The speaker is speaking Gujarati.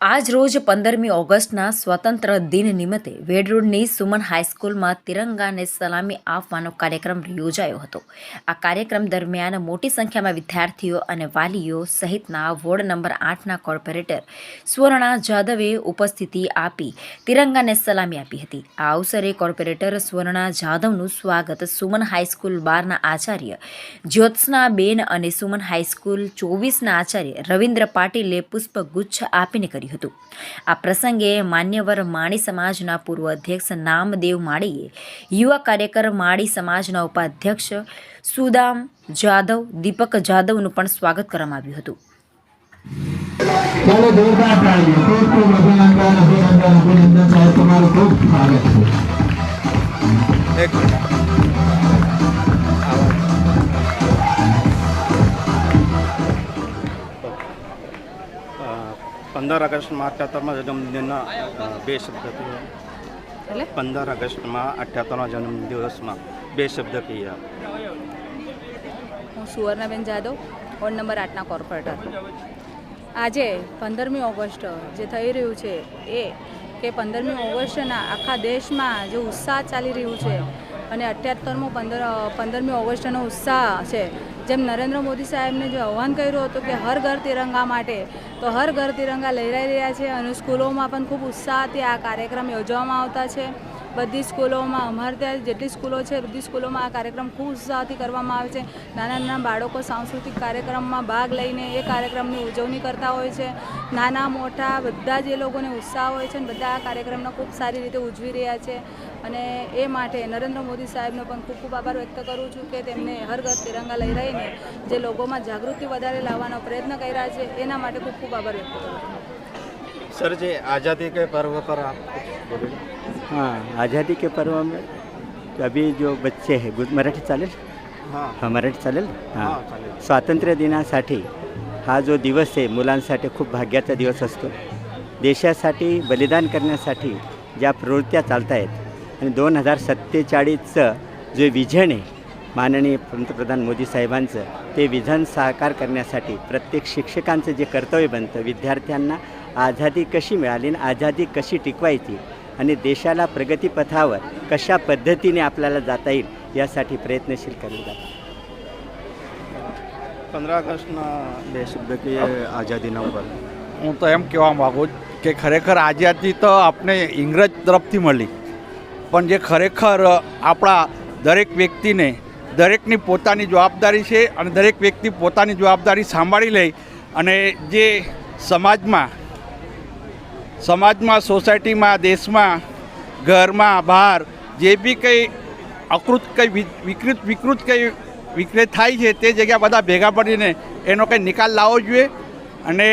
આજ રોજ 15મી ઓગસ્ટના સ્વતંત્ર દિન નિમિત્તે વેડ રોડની સુમન હાઈસ્કૂલમાં તિરંગાને સલામી આપવાનો કાર્યક્રમ યોજાયો હતો। આ કાર્યક્રમ દરમિયાન મોટી સંખ્યામાં વિદ્યાર્થીઓ અને વાલીઓ સહિતના વોર્ડ નંબર 8ના કોર્પોરેટર સ્વર્ણા જાદવે ઉપસ્થિતિ આપી તિરંગાને સલામી આપી હતી। આ અવસરે કોર્પોરેટર સ્વર્ણા જાદવનું સ્વાગત સુમન હાઈસ્કૂલ 12ના આચાર્ય જ્યોત્સનાબેન અને સુમન હાઈસ્કૂલ 24ના આચાર્ય રવિન્દ્ર પાટીલે પુષ્પગુચ્છ આપીને કર્યું હતું। આ પ્રસંગે માન્યવર માળી સમાજના પૂર્વ અધ્યક્ષ નામદેવ માળીએ, યુવા કાર્યકર માળી સમાજના ઉપાધ્યક્ષ સુદામ જાદવ, દીપક જાદવનું પણ સ્વાગત કરવામાં આવ્યું હતું। ચાલો જોરદાર તાળીઓ। ખૂબ ખૂબ અભિનંદન સાહેબ, તમારું ખૂબ સ્વાગત છે। એક મિનિટ 15 ઓગસ્ટમાં 78મા જન્મદિનના બે શબ્દ કહીએ। 15 ઓગસ્ટમાં 78મા જન્મદિવસમાં બે શબ્દ કહીએ। હું સુવર્ણાબેન જાદવ, વોર્ડ નંબર 8ના કોર્પોરેટર। આજે 15મી ઓગસ્ટ જે થઈ રહ્યું છે એ કે 15મી ઓગસ્ટના આખા દેશમાં જે ઉત્સાહ ચાલી રહ્યું છે અને 15મી ઓગસ્ટનો ઉત્સાહ છે, જેમ નરેન્દ્ર મોદી સાહેબને જે આહ્વાન કર્યું હતું કે હર ઘર તિરંગા માટે, તો હર ઘર તિરંગા લહેરાઈ રહ્યા છે અને સ્કૂલોમાં પણ ખૂબ ઉત્સાહથી આ કાર્યક્રમ યોજવામાં આવતા છે। બધી સ્કૂલોમાં, અમારે ત્યાં જેટલી સ્કૂલો છે બધી સ્કૂલોમાં આ કાર્યક્રમ ખૂબ ઉત્સાહથી કરવામાં આવે છે। નાના નાના બાળકો સાંસ્કૃતિક કાર્યક્રમમાં ભાગ લઈને એ કાર્યક્રમની ઉજવણી કરતા હોય છે। નાના મોટા બધા જ એ લોકોને ઉત્સાહ હોય છે અને બધા આ કાર્યક્રમને ખૂબ સારી રીતે ઉજવી રહ્યા છે અને એ માટે નરેન્દ્ર મોદી સાહેબનો પણ ખૂબ ખૂબ આભાર વ્યક્ત કરું છું કે તેમને હર ઘર તિરંગા લહેરાઈને જે લોકોમાં જાગૃતિ વધારે લાવવાનો પ્રયત્ન કર્યા છે એના માટે ખૂબ ખૂબ આભાર વ્યક્ત કરું છું। सर जी, आज़ादी के पर्व पर आप कुछ बोलिए। हाँ, आज़ादी के पर्व में तो अभी जो बच्चे हैं मराठी चालेल? हां मराठी चालेल? हां चालेल। स्वातंत्र्य दिनासाठी हा जो दिवस आहे मुलांसाठी खूप भाग्याचा दिवस असतो। देशासाठी बलिदान करण्यासाठी ज्या प्रवृत्त्या चालत आहेत आणि 2047चं जे विजन आहे माननीय पंतप्रधान मोदी साहेबांचं, ते विजन साकार करण्यासाठी प्रत्येक शिक्षकांचं जे कर्तव्य बनतं, विद्यार्थ्यांना आझादी कशी मिळाली आणि आझादी कशी टिकवायची आणि देशाला प्रगतीपथावर कशा पद्धतीने आपल्याला जाता येईल यासाठी प्रयत्नशील केले जातात। 15 ઓગસ્ટના બે શબ્દ કહીએ આઝાદીના ઉપર। હું તો એમ કહેવા માગું કે ખરેખર આઝાદી તો આપણે ઇંગ્રજ તરફથી મળી, પણ જે ખરેખર આપણા દરેક વ્યક્તિને દરેકની પોતાની જવાબદારી છે અને દરેક વ્યક્તિ પોતાની જવાબદારી સંભાળી લે અને જે સમાજમાં, સોસાયટીમાં, દેશમાં, ઘરમાં, બહાર જે બી કંઈ વિકૃત કંઈ વિકૃત થાય છે તે જગ્યા બધા ભેગા પડીને એનો કંઈ નિકાલ લાવવો જોઈએ અને